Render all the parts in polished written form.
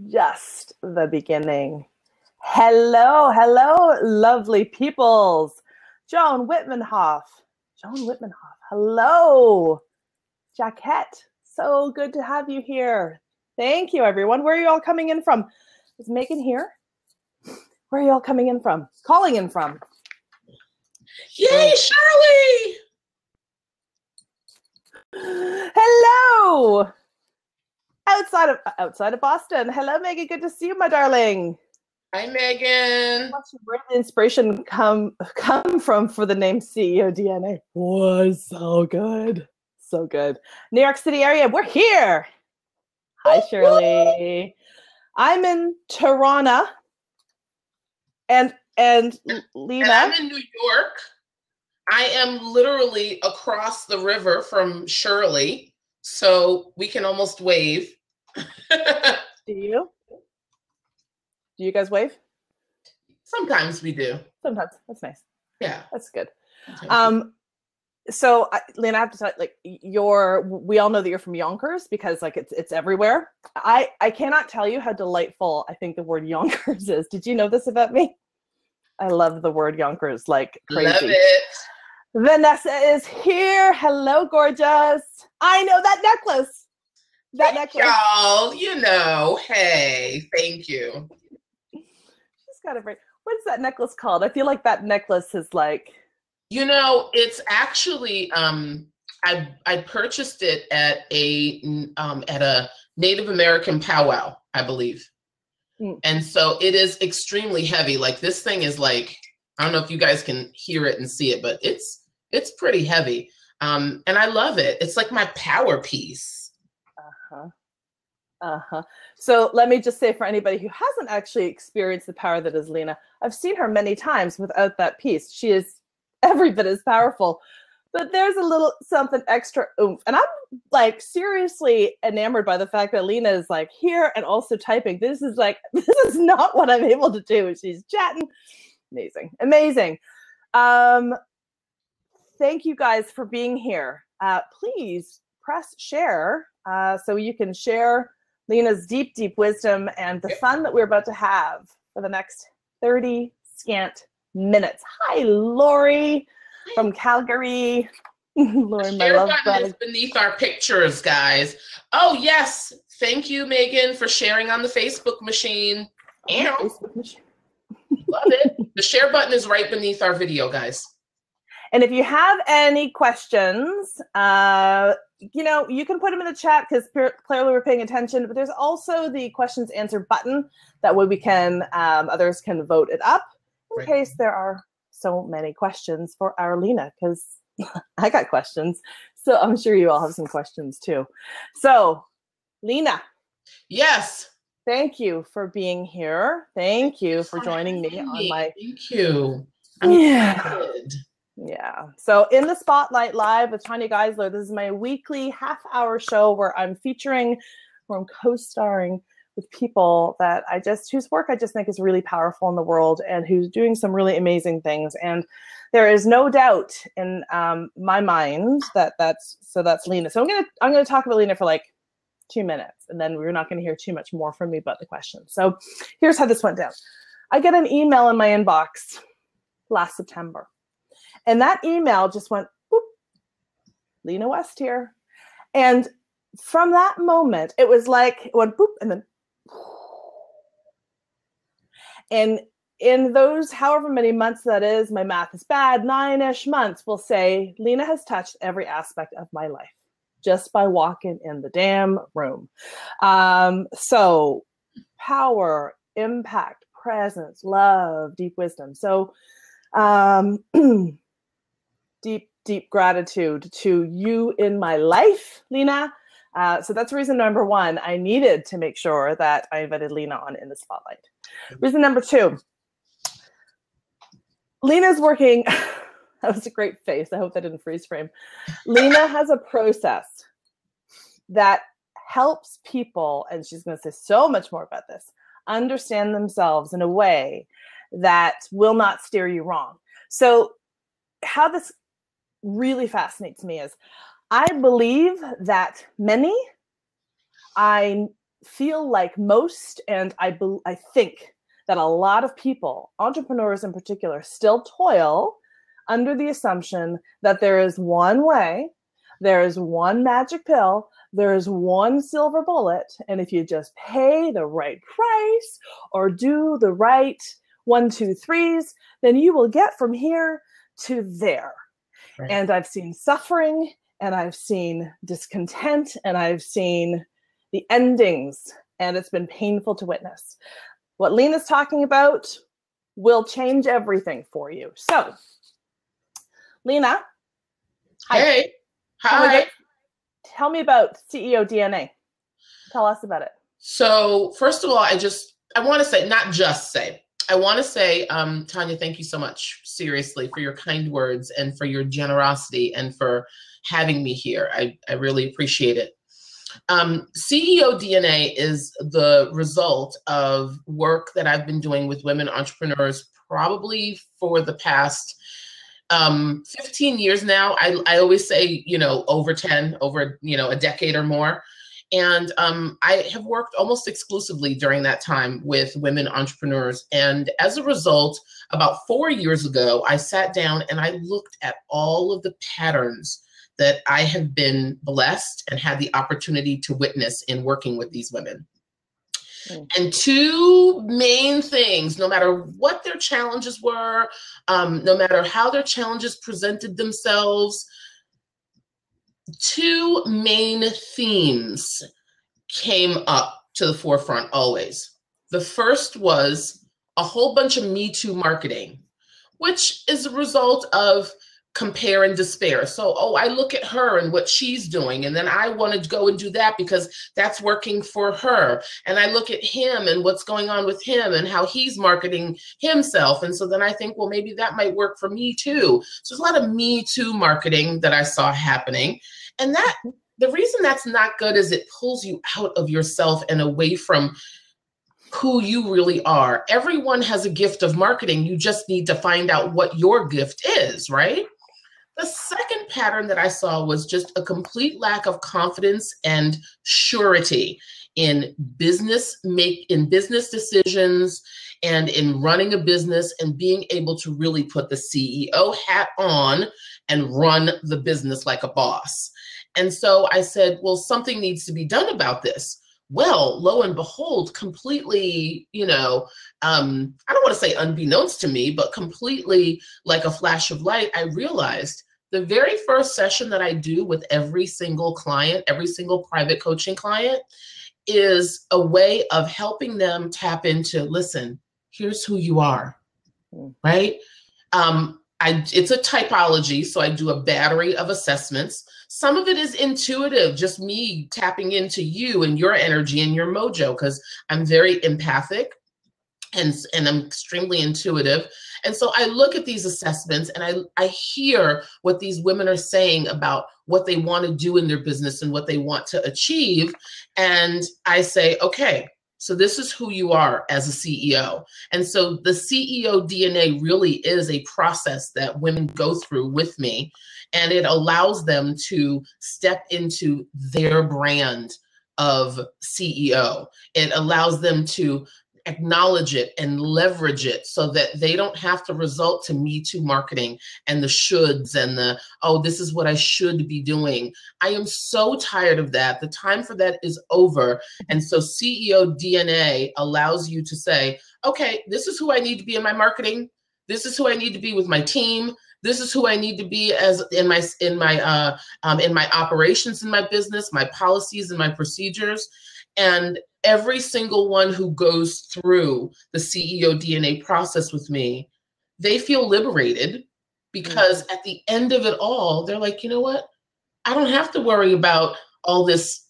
Just the beginning. Hello, hello, lovely peoples. Joan Whitmanhoff. Hello. Jaquette. So good to have you here. Thank you, everyone. Where are you all coming in from? Is Megan here? Where are you all coming in from? Calling in from? Yay, Shirley! Hello. Outside of Boston. Hello, Megan. Good to see you, my darling. Hi, Megan. Where did the inspiration come from for the name CEO DNA? Was so good. So good. New York City area. We're here. Hi, Shirley. I'm in Toronto. And Lena. And I'm in New York. I am literally across the river from Shirley, so we can almost wave. Do you? Do you guys wave? Sometimes we do. Sometimes. That's nice. Yeah. That's good. So, Lena, I have to tell you, we all know that you're from Yonkers because it's everywhere. I cannot tell you how delightful I think the word Yonkers is. Did you know this about me? I love the word Yonkers like crazy. Love it. Vanessa is here. Hello, gorgeous. I know that necklace. Y'all, hey, thank you. She's got a great. What's that necklace called? I feel like that necklace is like. It's actually I purchased it at a Native American powwow, I believe. And so it is extremely heavy. Like this thing is like, I don't know if you guys can hear it and see it, but it's pretty heavy. And I love it. It's like my power piece. So let me just say, for anybody who hasn't actually experienced the power that is Lena, I've seen her many times without that piece. She is every bit as powerful, but there's a little something extra oomph. And I'm like seriously enamored by the fact that Lena is like here and also typing. This is not what I'm able to do. She's chatting. Amazing. Thank you guys for being here. Please press share so you can share Lena's deep, deep wisdom and the fun that we're about to have for the next 30 scant minutes. Hi, Lori from Calgary. Lori, my love button is beneath our pictures, guys. Oh, yes. Thank you, Megan, for sharing on the Facebook machine. Facebook machine. Love it. The share button is right beneath our video, guys. And if you have any questions, you can put them in the chat because clearly we're paying attention. But there's also the questions answer button. That way we can, others can vote it up in case there are so many questions for our Lena, because I got questions. So I'm sure you all have some questions too. So, Lena. Yes. Thank you for being here. Thank you for joining me on my. Thank you. Yeah. So in the Spotlight Live with Tanya Geisler, this is my weekly half-hour show where I'm co-starring with people that whose work I just think is really powerful in the world and who's doing some really amazing things. And there is no doubt in my mind that's Lena. So I'm gonna talk about Lena for like 2 minutes, and then we're not going to hear too much more from me about the question. So here's how this went down. I get an email in my inbox last September. And that email just went, boop, Lena West here. And from that moment, it was like, it went boop, and then, and in those however many months that is, my math is bad, 9-ish months, we'll say, Lena has touched every aspect of my life just by walking in the damn room. So power, impact, presence, love, deep wisdom. So, deep, deep gratitude to you in my life, Lena. So that's reason number one. I needed to make sure that I invited Lena on in the spotlight. Reason number two, Lena's working. That was a great face. I hope that didn't freeze frame. Lena has a process that helps people, and she's going to say so much more about this, understand themselves in a way that will not steer you wrong. So how this really fascinates me is I believe that many, I feel like most, and I think that a lot of people, entrepreneurs in particular, still toil under the assumption that there is one way, there is one magic pill, there is one silver bullet, and if you just pay the right price or do the right 1, 2, 3s, then you will get from here to there. Right. And I've seen suffering, and I've seen discontent, and I've seen the endings, and it's been painful to witness. What Lena's talking about will change everything for you. So, Lena. Hi. Hey. Hi. Tell me about CEO DNA. Tell us about it. So, first of all, I want to say, I want to say, Tanya, thank you so much, seriously, for your kind words and for your generosity and for having me here. I really appreciate it. CEO DNA is the result of work that I've been doing with women entrepreneurs probably for the past 15 years now. I always say, over 10, over, a decade or more. And I have worked almost exclusively during that time with women entrepreneurs. And as a result, about 4 years ago, I sat down and I looked at all of the patterns that I have been blessed and had the opportunity to witness in working with these women. And two main things, no matter what their challenges were, no matter how their challenges presented themselves, two main themes came up to the forefront always. The first was a whole bunch of Me Too marketing, which is a result of compare and despair. So, I look at her and what she's doing, and then I want to go and do that because that's working for her. And I look at him and what's going on with him and how he's marketing himself. And so then I think, well, maybe that might work for me too. So there's a lot of Me Too marketing that I saw happening. And the reason that's not good is it pulls you out of yourself and away from who you really are. Everyone has a gift of marketing. You just need to find out what your gift is, right? The second pattern that I saw was just a complete lack of confidence and surety in business decisions and in running a business and being able to really put the CEO hat on and run the business like a boss. And so I said, well, something needs to be done about this. Well, lo and behold, completely, I don't want to say unbeknownst to me, but completely like a flash of light, I realized the very first session that I do with every single client, every single private coaching client, is a way of helping them tap into, listen, here's who you are, right? It's a typology, so I do a battery of assessments. Some of it is intuitive, just me tapping into you and your energy and your mojo, because I'm very empathic and I'm extremely intuitive. And so I look at these assessments and I hear what these women are saying about what they want to do in their business and what they want to achieve. And I say, okay, so this is who you are as a CEO. And so the CEO DNA really is a process that women go through with me, and it allows them to step into their brand of CEO. It allows them to acknowledge it and leverage it so that they don't have to resort to Me Too marketing and the shoulds and the, oh, this is what I should be doing. I am so tired of that. The time for that is over. And so CEO DNA allows you to say, okay, this is who I need to be in my marketing. This is who I need to be with my team. This is who I need to be as in my operations in my business, my policies and my procedures. And every single one who goes through the CEO DNA process with me, they feel liberated, because at the end of it all, they're like, you know what? I don't have to worry about all this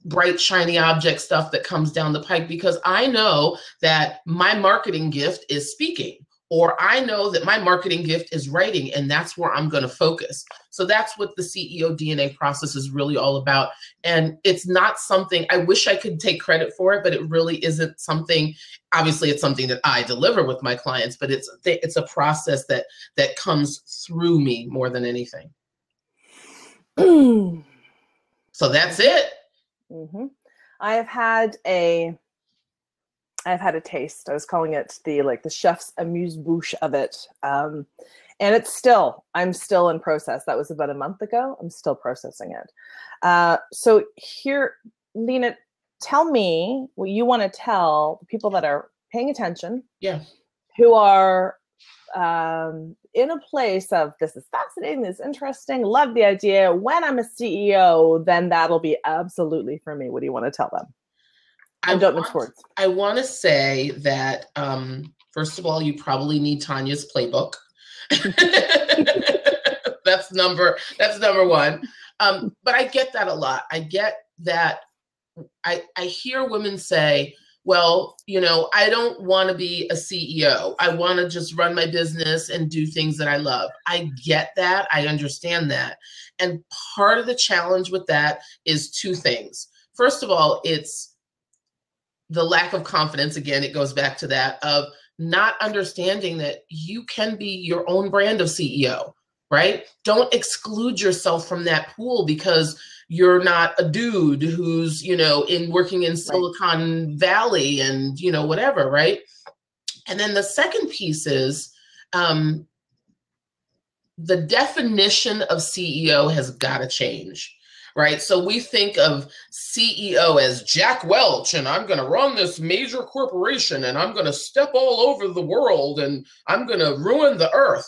bright, shiny object stuff that comes down the pike, because I know that my marketing gift is speaking, or I know that my marketing gift is writing, and that's where I'm going to focus. So that's what the CEO DNA process is really all about. And it's not something, I wish I could take credit for it, but it really isn't something, obviously it's something that I deliver with my clients, but it's a process that comes through me more than anything. So that's it. Mm-hmm. I've had a taste. I was calling it the chef's amuse-bouche of it. And I'm still in process. That was about a month ago. I'm still processing it. So here, Lena, tell me what you want to tell the people that are paying attention. Yeah. Who are in a place of, this is fascinating, this is interesting, love the idea. When I'm a CEO, then that'll be absolutely for me. What do you want to tell them? I don't mince words. I want to say that, first of all, you probably need Tanya's playbook. That's number one. But I get that a lot. I get that. I hear women say, well, I don't want to be a CEO. I want to just run my business and do things that I love. I get that. I understand that. And part of the challenge with that is two things. First of all, it's the lack of confidence. Again, it goes back to that of not understanding that you can be your own brand of CEO, right? Don't exclude yourself from that pool because you're not a dude who's, working in Silicon Valley and, whatever, right? And then the second piece is the definition of CEO has got to change, right? So we think of CEO as Jack Welch, and I'm going to run this major corporation, and I'm going to step all over the world, and I'm going to ruin the earth.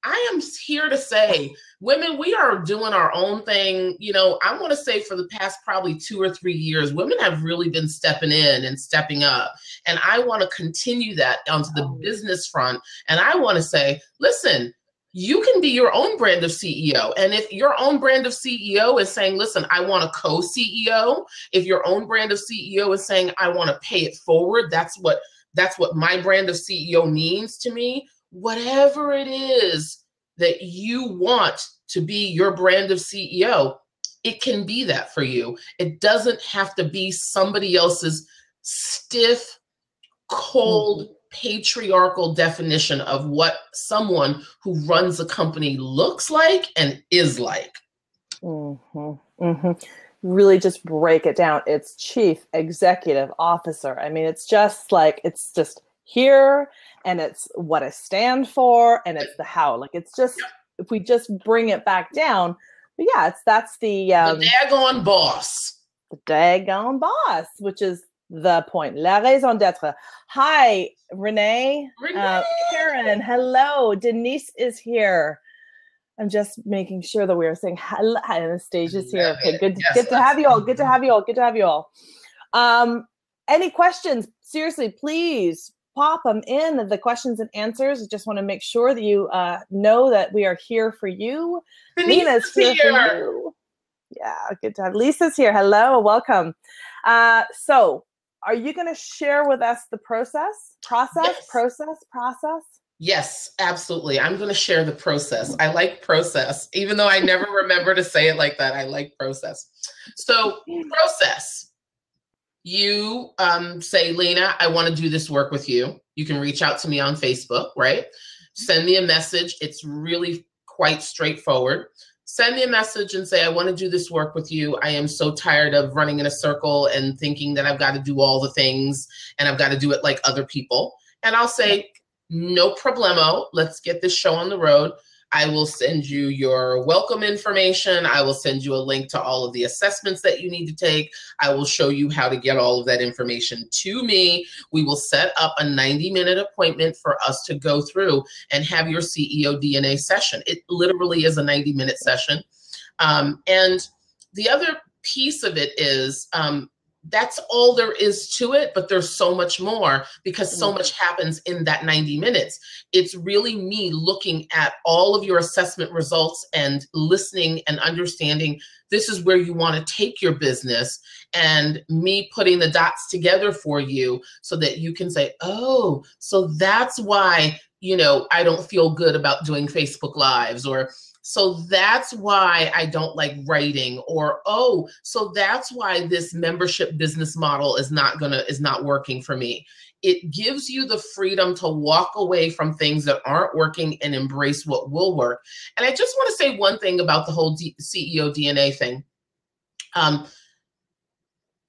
I am here to say, women, we are doing our own thing. I want to say for the past probably 2 or 3 years, women have really been stepping in and stepping up. And I want to continue that onto the business front. And I want to say, listen, you can be your own brand of CEO. And if your own brand of CEO is saying, listen, I want a co-CEO, if your own brand of CEO is saying, I want to pay it forward, that's what my brand of CEO means to me. Whatever it is that you want to be your brand of CEO, it can be that for you. It doesn't have to be somebody else's stiff, cold, patriarchal definition of what someone who runs a company looks like and is like. Really just break it down. It's chief executive officer. I mean, it's just here, and it's what I stand for, and it's the how. Like, it's just, if we just bring it back down, but yeah, that's the daggone boss. The daggone boss, which is the point. La raison d'être. Hi, Renee. Karen, hello. Denise is here. I'm just making sure that we are saying hello. Anastasia's here. Okay, good to have you all. Good to have you all. Any questions? Seriously, please pop them in, the questions and answers. I just want to make sure that you know that we are here for you. Lena's here for you. Yeah, good to have. Lisa's here. Hello, welcome. So are you going to share with us the process? Yes, absolutely. I'm going to share the process. I like process, even though I never remember to say it like that. I like process. So process. You say, Lena, I want to do this work with you. You can reach out to me on Facebook, right? Send me a message. It's really quite straightforward. Send me a message and say, I want to do this work with you. I am so tired of running in a circle and thinking that I've got to do all the things and I've got to do it like other people. And I'll say, no problemo. Let's get this show on the road. I will send you your welcome information. I will send you a link to all of the assessments that you need to take. I will show you how to get all of that information to me. We will set up a 90-minute appointment for us to go through and have your CEO DNA session. It literally is a 90-minute session. And the other piece of it is, that's all there is to it, but there's so much more because so much happens in that 90 minutes. It's really me looking at all of your assessment results and listening and understanding this is where you want to take your business, and me putting the dots together for you so that you can say, oh, so that's why, I don't feel good about doing Facebook Lives, or so that's why I don't like writing, or, oh, so that's why this membership business model is not working for me. It gives you the freedom to walk away from things that aren't working and embrace what will work. And I just want to say one thing about the whole CEO DNA thing.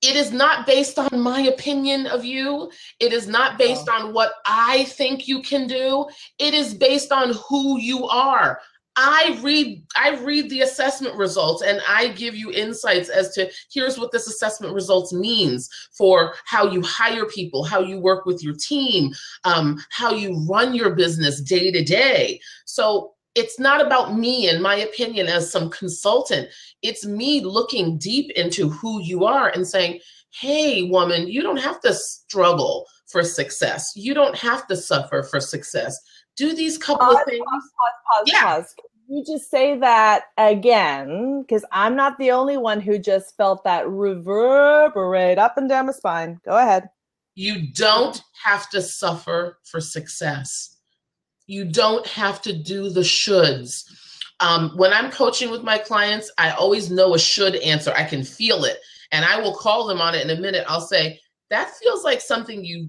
It is not based on my opinion of you. It is not based on what I think you can do. It is based on who you are. I read the assessment results and I give you insights as to here's what this assessment results means for how you hire people, how you work with your team, how you run your business day to day. So it's not about me and my opinion as some consultant. It's me looking deep into who you are and saying, hey, woman, you don't have to struggle for success. You don't have to suffer for success. Do these couple of things. Pause. Can you just say that again? Because I'm not the only one who just felt that reverberate up and down my spine. Go ahead. You don't have to suffer for success. You don't have to do the shoulds. When I'm coaching with my clients, I always know a should answer. I can feel it. And I will call them on it in a minute. I'll say, that feels like something you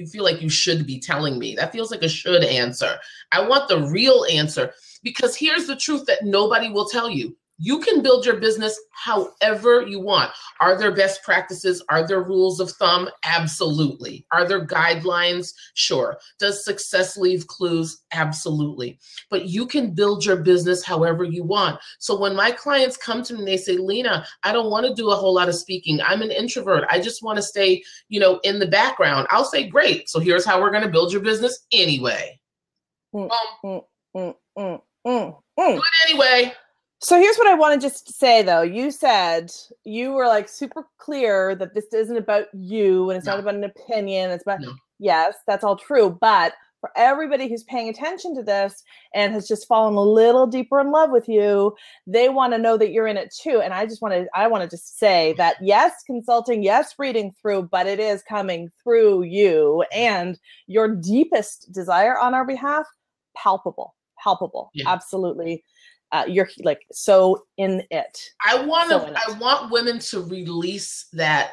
feel like you should be telling me. That feels like a should answer. I want the real answer, because here's the truth that nobody will tell you. You can build your business however you want. Are there best practices? Are there rules of thumb? Absolutely. Are there guidelines? Sure. Does success leave clues? Absolutely. But you can build your business however you want. So when my clients come to me and they say, Lena, I don't want to do a whole lot of speaking. I'm an introvert. I just want to stay, in the background. I'll say, great. So here's how we're going to build your business anyway. Do it anyway. So here's what I want to just say, though. You said you were like super clear that this isn't about you and it's not about an opinion. It's about, yes, that's all true. But for everybody who's paying attention to this and has just fallen a little deeper in love with you, they want to know that you're in it too. And I want to just say that yes, consulting, yes, reading through, but it is coming through you and your deepest desire on our behalf, palpable, absolutely. You're like so in it. I want women to release that.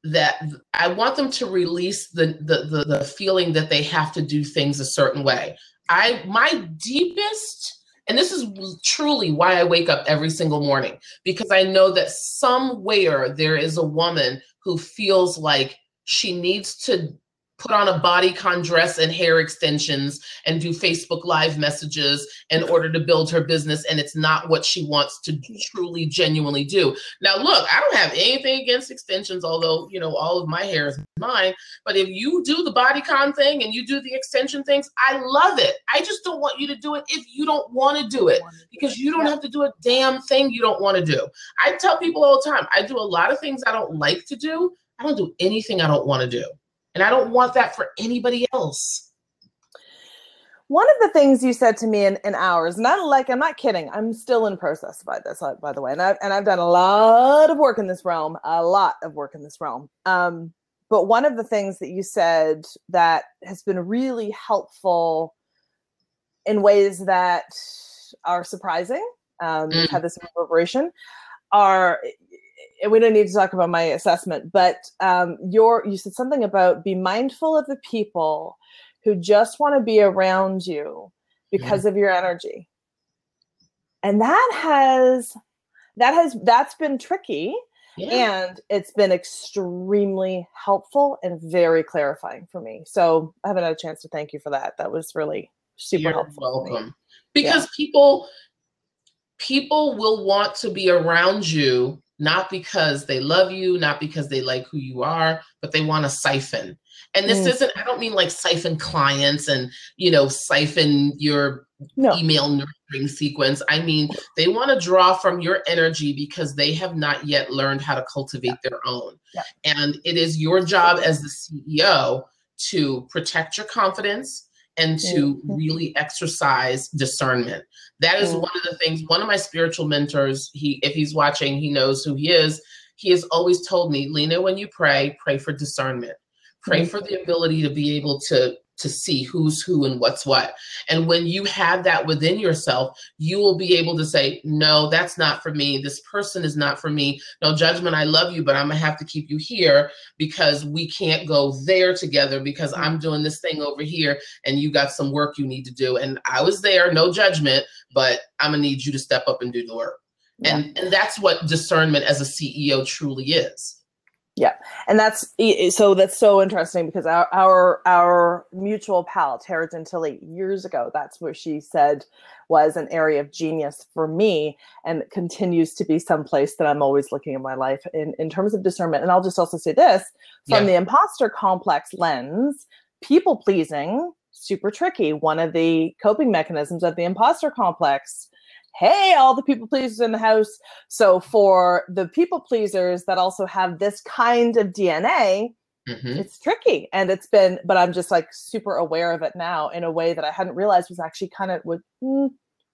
That I want them to release the feeling that they have to do things a certain way. My deepest, and this is truly why I wake up every single morning, because I know that somewhere there is a woman who feels like she needs to put on a bodycon dress and hair extensions and do Facebook Live messages in order to build her business. And it's not what she wants to truly, genuinely do. Now, look, I don't have anything against extensions, although, all of my hair is mine. But if you do the bodycon thing and you do the extension things, I love it. I just don't want you to do it if you don't want to do it, because you don't have to do a damn thing you don't want to do. I tell people all the time, I do a lot of things I don't like to do. I don't do anything I don't want to do. And I don't want that for anybody else. One of the things you said to me in hours, and I'm not kidding. I'm still in process by this, by the way. And I've done a lot of work in this realm, But one of the things that you said that has been really helpful in ways that are surprising, we've had this reverberation, and we don't need to talk about my assessment, but you said something about be mindful of the people who just want to be around you because of your energy. And that's been tricky. And it's been extremely helpful and very clarifying for me. So I haven't had a chance to thank you for that. That was really super helpful. You're welcome. Because people will want to be around you, not because they love you, not because they like who you are, but they want to siphon. And this isn't, I don't mean like siphon clients and, siphon your email nurturing sequence. I mean, they want to draw from your energy because they have not yet learned how to cultivate their own. And it is your job as the CEO to protect your confidence and to really exercise discernment. That is one of the things, one of my spiritual mentors, if he's watching, he knows who he is. He has always told me, Lena, when you pray for discernment. Pray for the ability to be able to see who's who and what's what. And when you have that within yourself, you will be able to say, no, that's not for me. This person is not for me. No judgment. I love you, but I'm going to have to keep you here because we can't go there together because I'm doing this thing over here and you got some work you need to do. And I was there, no judgment, but I'm going to need you to step up and do the work. Yeah. And that's what discernment as a CEO truly is. Yeah. And that's so interesting, because our mutual pal, Tara Gentili, years ago, that's where she said was an area of genius for me, and it continues to be someplace that I'm always looking in my life in terms of discernment. And I'll just also say this, from the imposter complex lens, people pleasing, super tricky. One of the coping mechanisms of the imposter complex. Hey, all the people pleasers in the house. So for the people pleasers that also have this kind of DNA, it's tricky. And but I'm just like super aware of it now in a way that I hadn't realized was actually kind of,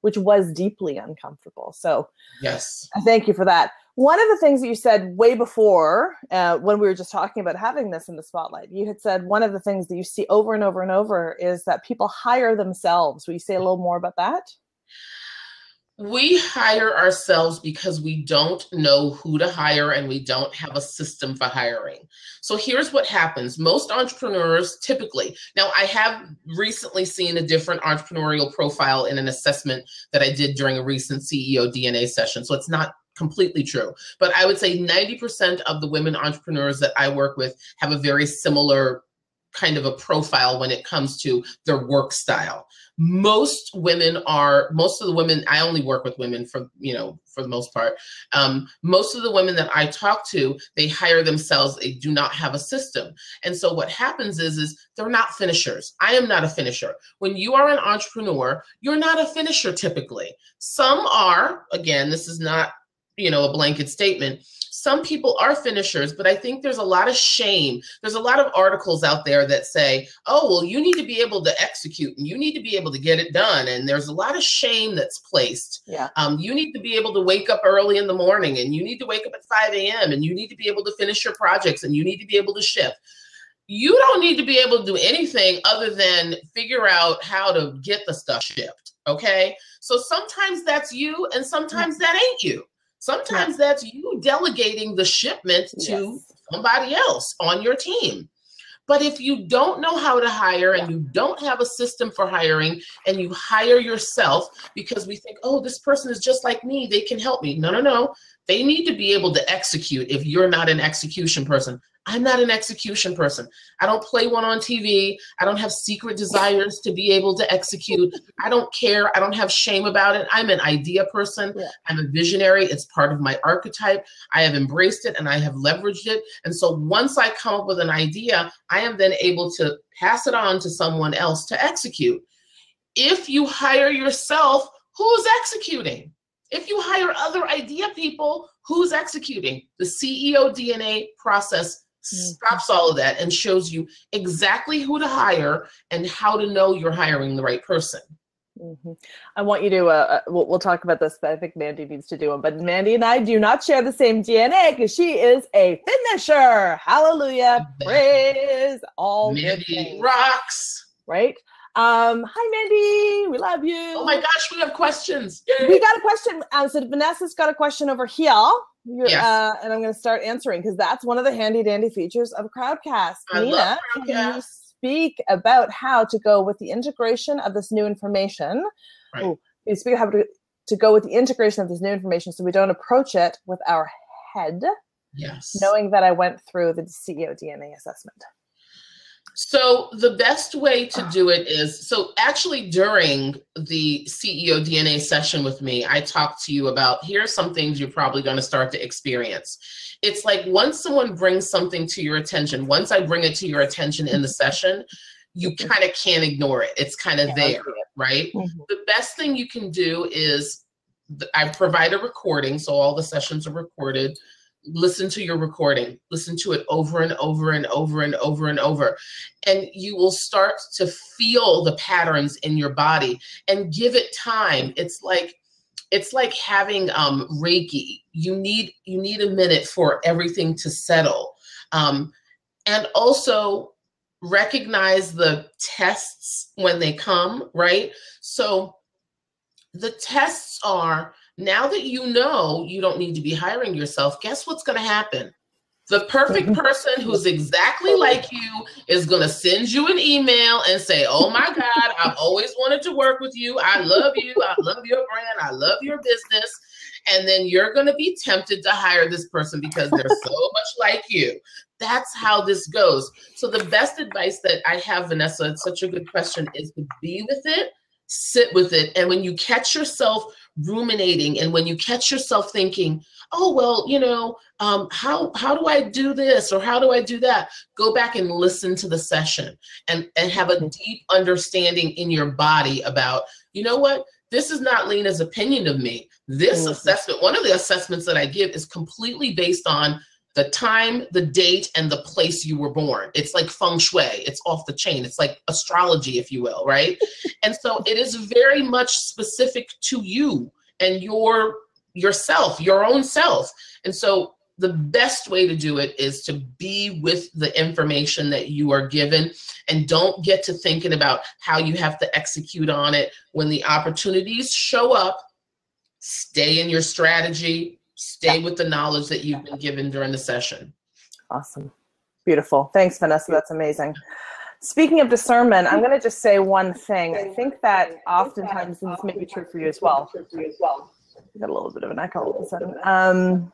which was deeply uncomfortable. So yes, thank you for that. One of the things that you said way before, when we were just talking about having this in the spotlight, you had said one of the things that you see over and over and over is that people hire themselves. Will you say a little more about that? We hire ourselves because we don't know who to hire and we don't have a system for hiring. So here's what happens. Most entrepreneurs typically, now I have recently seen a different entrepreneurial profile in an assessment that I did during a recent CEO DNA session. So it's not completely true, but I would say 90% of the women entrepreneurs that I work with have a very similar kind of a profile when it comes to their work style. Most of the women, I only work with women for the most part. Most of the women that I talk to, they hire themselves. They do not have a system. And so what happens is they're not finishers. I am not a finisher. When you are an entrepreneur, you're not a finisher typically. Some are, again, this is not, a blanket statement. Some people are finishers, but I think there's a lot of shame. There's a lot of articles out there that say, oh, well, you need to be able to execute and you need to be able to get it done. And there's a lot of shame that's placed. Yeah. You need to be able to wake up early in the morning, and you need to wake up at 5 a.m. and you need to be able to finish your projects, and you need to be able to shift. You don't need to be able to do anything other than figure out how to get the stuff shipped. Okay. So sometimes that's you and sometimes that ain't you. Sometimes that's you delegating the shipment to somebody else on your team. But if you don't know how to hire and you don't have a system for hiring, and you hire yourself because we think, oh, this person is just like me, they can help me. No. They need to be able to execute if you're not an execution person. I'm not an execution person. I don't play one on TV. I don't have secret desires to be able to execute. I don't care. I don't have shame about it. I'm an idea person. Yeah. I'm a visionary. It's part of my archetype. I have embraced it and I have leveraged it. And so once I come up with an idea, I am then able to pass it on to someone else to execute. If you hire yourself, who's executing? If you hire other idea people, who's executing? The CEO DNA process stops all of that and shows you exactly who to hire and how to know you're hiring the right person. Mm-hmm. I want you to, we'll talk about this, but I think Mandy needs to do one. But Mandy and I do not share the same DNA because she is a finisher. Hallelujah. Praise all Mandy rocks. Right? Hi, Mandy. We love you. Oh my gosh, we have questions. Yay. We got a question. So Vanessa's got a question over here. And I'm going to start answering because that's one of the handy dandy features of Crowdcast. Lena, can you speak about how to go with the integration of this new information? Right. Can you speak how to go with the integration of this new information so we don't approach it with our head? Yes. Knowing that I went through the CEO DNA assessment. So the best way to do it is, so actually during the CEO DNA session with me, I talked to you about, here's some things you're probably going to start to experience. It's like once someone brings something to your attention, once I bring it to your attention in the session, you kind of can't ignore it. It's kind of there, right? Mm-hmm. The best thing you can do is I provide a recording. So all the sessions are recorded. Listen to your recording, listen to it over and over and over and over and over. And you will start to feel the patterns in your body and give it time. It's like having Reiki. You need a minute for everything to settle. And also recognize the tests when they come, right? So the tests are, now that you know you don't need to be hiring yourself, guess what's going to happen? The perfect person who's exactly like you is going to send you an email and say, oh my God, I've always wanted to work with you. I love you. I love your brand. I love your business. And then you're going to be tempted to hire this person because they're so much like you. That's how this goes. So the best advice that I have, Vanessa, it's such a good question, is to be with it, sit with it. And when you catch yourself ruminating, and when you catch yourself thinking, oh, well, you know, how do I do this or how do I do that? Go back and listen to the session and have a deep understanding in your body about, you know what? This is not Lena's opinion of me. This assessment, one of the assessments that I give is completely based on the time, the date, and the place you were born. It's like feng shui. It's off the chain. It's like astrology, if you will, right? And so it is very much specific to you and yourself, your own self. And so the best way to do it is to be with the information that you are given, and don't get to thinking about how you have to execute on it. When the opportunities show up, stay in your strategy, stay with the knowledge that you've been given during the session. Awesome. Beautiful. Thanks, Vanessa. That's amazing. Speaking of discernment, I'm going to just say one thing. I think that oftentimes, and this may be true for you as well, we got a little bit of an echo all of a sudden.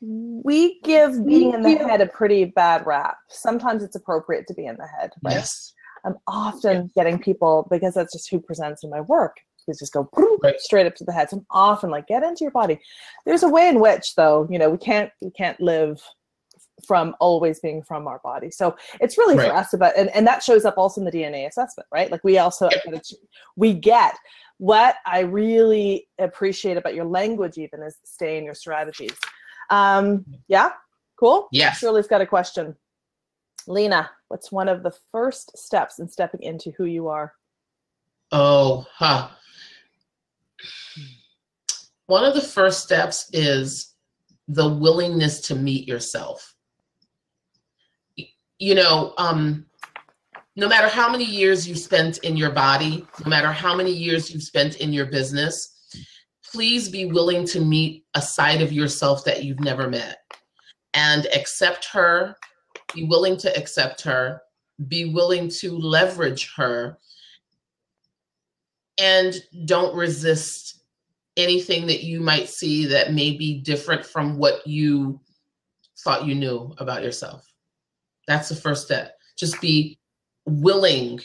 We give being in the head a pretty bad rap. Sometimes it's appropriate to be in the head, right? Yes. I'm often getting people, because that's just who presents in my work, they just go straight up to the head. So I'm often like, get into your body. There's a way in which, though, you know, we can't live from always being from our body. So it's really for us about, and that shows up also in the DNA assessment, right? Like we also, we get what I really appreciate about your language even is stay in your strategies. Yeah, cool. Yes. Shirley's got a question. Lena, what's one of the first steps in stepping into who you are? One of the first steps is the willingness to meet yourself. You know, no matter how many years you spent in your body, no matter how many years you've spent in your business, please be willing to meet a side of yourself that you've never met, and accept her, be willing to accept her, be willing to leverage her, and don't resist anything that you might see that may be different from what you thought you knew about yourself. That's the first step. Just be willing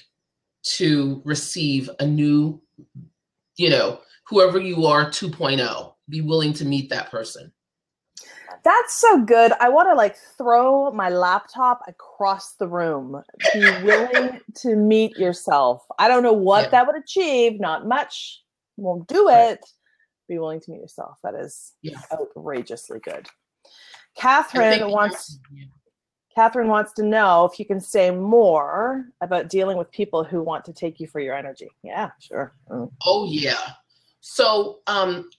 to receive a new, you know, whoever you are 2.0, be willing to meet that person. That's so good. I want to like throw my laptop across the room. Be willing to meet yourself. I don't know what that would achieve. Not much. Won't do it. Be willing to meet yourself. That is outrageously good. Catherine wants to know if you can say more about dealing with people who want to take you for your energy. Yeah, sure. Oh, yeah. So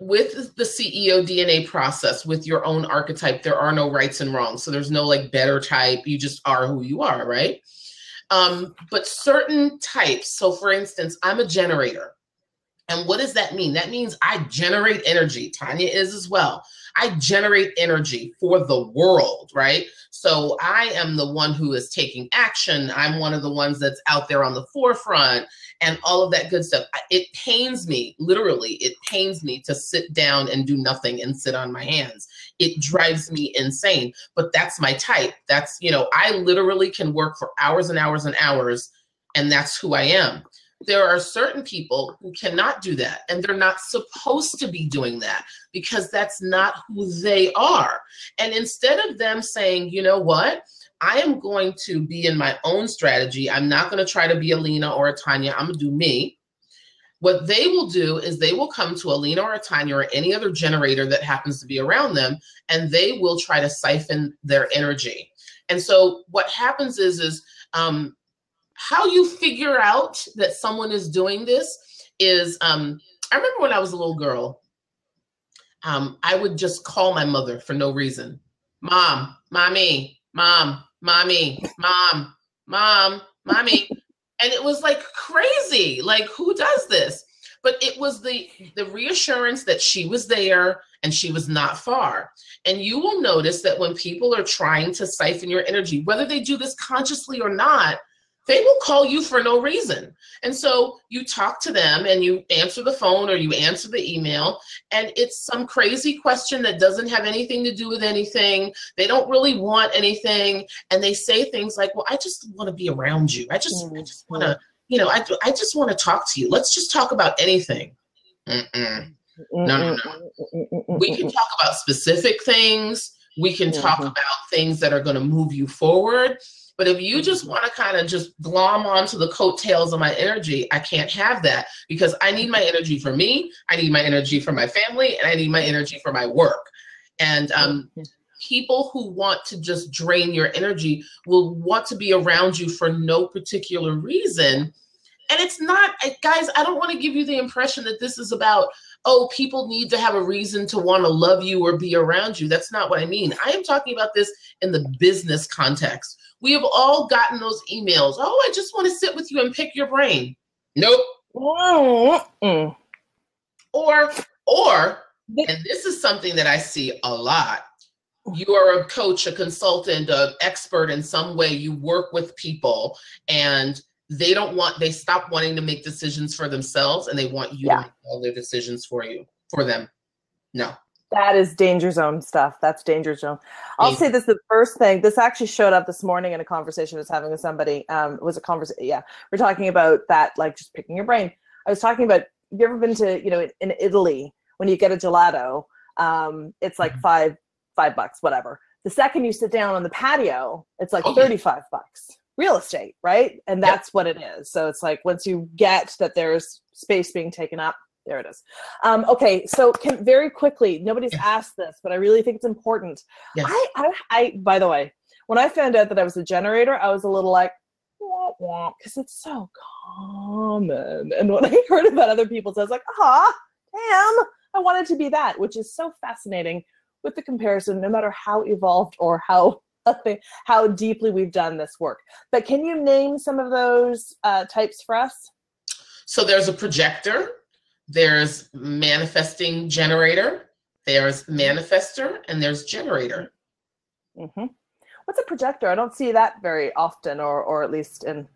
with the CEO DNA process, with your own archetype, there are no rights and wrongs. So there's no like better type. You just are who you are, right? But certain types, so for instance, I'm a generator. And what does that mean? That means I generate energy. Tanya is as well. I generate energy for the world, right? So I am the one who is taking action. I'm one of the ones that's out there on the forefront and all of that good stuff. It pains me, literally, it pains me to sit down and do nothing and sit on my hands. It drives me insane, but that's my type. That's, you know, I literally can work for hours and hours and hours, and that's who I am. There are certain people who cannot do that, and they're not supposed to be doing that because that's not who they are. And instead of them saying, you know what, I am going to be in my own strategy. I'm not going to try to be a Lena or a Tanya. I'm going to do me. What they will do is they will come to a Lena or a Tanya or any other generator that happens to be around them, and they will try to siphon their energy. And so what happens is how you figure out that someone is doing this is, I remember when I was a little girl, I would just call my mother for no reason. Mom, mommy, mom, mommy, mom, mom, mommy. And it was like crazy. Like, who does this? But it was the reassurance that she was there and she was not far. And you will notice that when people are trying to siphon your energy, whether they do this consciously or not, they will call you for no reason. And so you talk to them and you answer the phone or you answer the email, and it's some crazy question that doesn't have anything to do with anything. They don't really want anything. And they say things like, well, I just want to be around you. I just want to, I just want to talk to you. Let's just talk about anything. Mm-mm. No. We can talk about specific things. We can talk about things that are going to move you forward. But if you just want to kind of just glom onto the coattails of my energy, I can't have that, because I need my energy for me, I need my energy for my family, and I need my energy for my work. And people who want to just drain your energy will want to be around you for no particular reason. And it's not, guys, I don't want to give you the impression that this is about, oh, people need to have a reason to want to love you or be around you. That's not what I mean. I am talking about this in the business context. We have all gotten those emails. Oh, I just want to sit with you and pick your brain. Nope. Or, and this is something that I see a lot. You are a coach, a consultant, an expert in some way. You work with people and they stop wanting to make decisions for themselves, and they want you to make all their decisions for them. No. That is danger zone stuff. That's danger zone. I'll say this, the first thing, this actually showed up this morning in a conversation I was having with somebody. It was a conversation. Yeah. We're talking about that, like just picking your brain. I was talking about, have you ever been to, in Italy, when you get a gelato, it's like $5, whatever. The second you sit down on the patio, it's like $35. Real estate, right? And that's what it is. So it's like, once you get that there's space being taken up, there it is. Okay, so very quickly, nobody's asked this, but I really think it's important. Yes. I by the way, when I found out that I was a generator, I was a little like, wah, wah, because it's so common. And when I heard about other people's, I was like, damn, I wanted to be that, which is so fascinating with the comparison, no matter how evolved or how deeply we've done this work. But can you name some of those types for us? So there's a projector, there's manifesting generator, there's manifester, and there's generator. What's a projector? I don't see that very often, or at least in...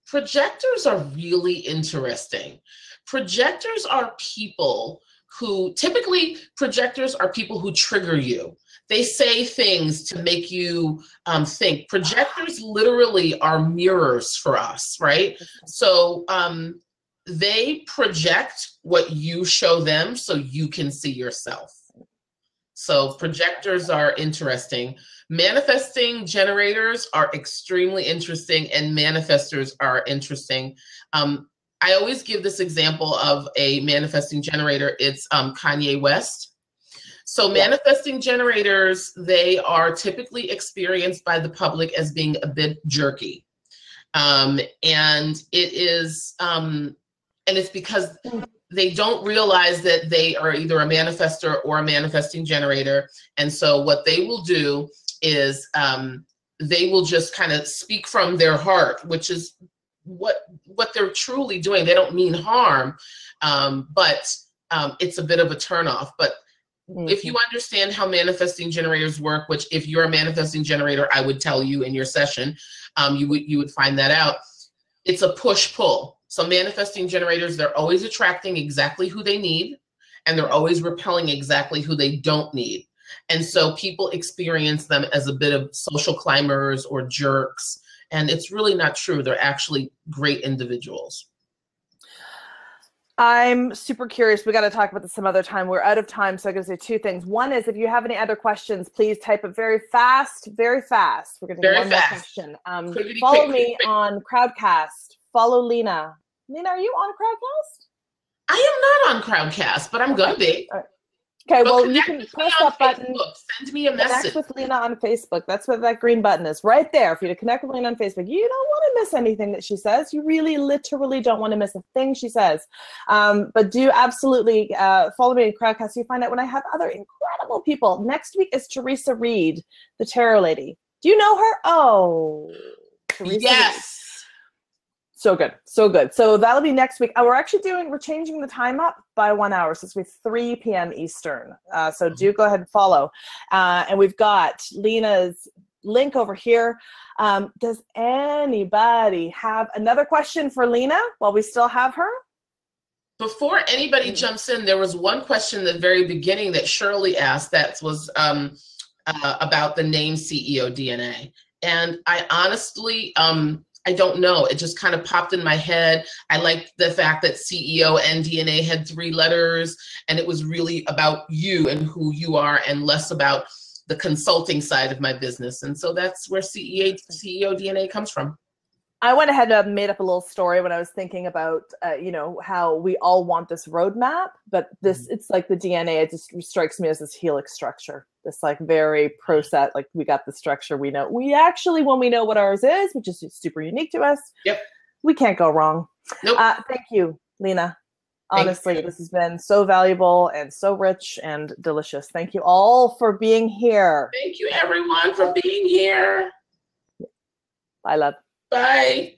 Projectors are really interesting. Projectors are people who, typically projectors are people who trigger you. They say things to make you think. Projectors literally are mirrors for us, right? So they project what you show them so you can see yourself. So projectors are interesting. Manifesting generators are extremely interesting, and manifestors are interesting. I always give this example of a manifesting generator. It's Kanye West. So manifesting generators, they are typically experienced by the public as being a bit jerky. And it is, and it's because they don't realize that they are either a manifestor or a manifesting generator. And so what they will do is they will just kind of speak from their heart, which is what they're truly doing. They don't mean harm, but it's a bit of a turnoff. But if you understand how manifesting generators work, which if you're a manifesting generator, I would tell you in your session, you would find that out. It's a push-pull. So manifesting generators, they're always attracting exactly who they need, and they're always repelling exactly who they don't need. And so people experience them as a bit of social climbers or jerks, and it's really not true. They're actually great individuals. I'm super curious. We got to talk about this some other time. We're out of time, so I'm going to say two things. One is, if you have any other questions, please type it very fast, very fast. We're going to do one more question. Follow me on Crowdcast. Follow Lena. Lena, are you on Crowdcast? I am not on Crowdcast, but I'm going to be. Okay, well, you can press that button. Send me a message. Connect with Lena on Facebook. That's what that green button is, right there. For you to connect with Lena on Facebook. You don't want to miss anything that she says. You really, literally don't want to miss a thing she says. But do absolutely follow me in Crowdcast. You find out when I have other incredible people. Next week is Teresa Reed, the tarot lady. Do you know her? Oh, Teresa yes. Reed. So good. So good. So that'll be next week. We're changing the time up by 1 hour. So it's with 3 p.m. Eastern. So do go ahead and follow. And we've got Lena's link over here. Does anybody have another question for Lena while we still have her? Before anybody jumps in, there was one question at the very beginning that Shirley asked that was about the name CEO DNA. And I honestly, I don't know. It just kind of popped in my head. I liked the fact that CEO and DNA had 3 letters, and it was really about you and who you are and less about the consulting side of my business. And so that's where CEO DNA comes from. I went ahead and made up a little story when I was thinking about, you know, how we all want this roadmap, but this, it's like the DNA, it just strikes me as this helix structure, this like very process, like we got the structure, we know, we actually, when we know what ours is, which is super unique to us, yep, we can't go wrong. Nope. Thank you, Lena. Honestly, this has been so valuable and so rich and delicious. Thank you all for being here. Thank you everyone for being here. Bye, love. Bye.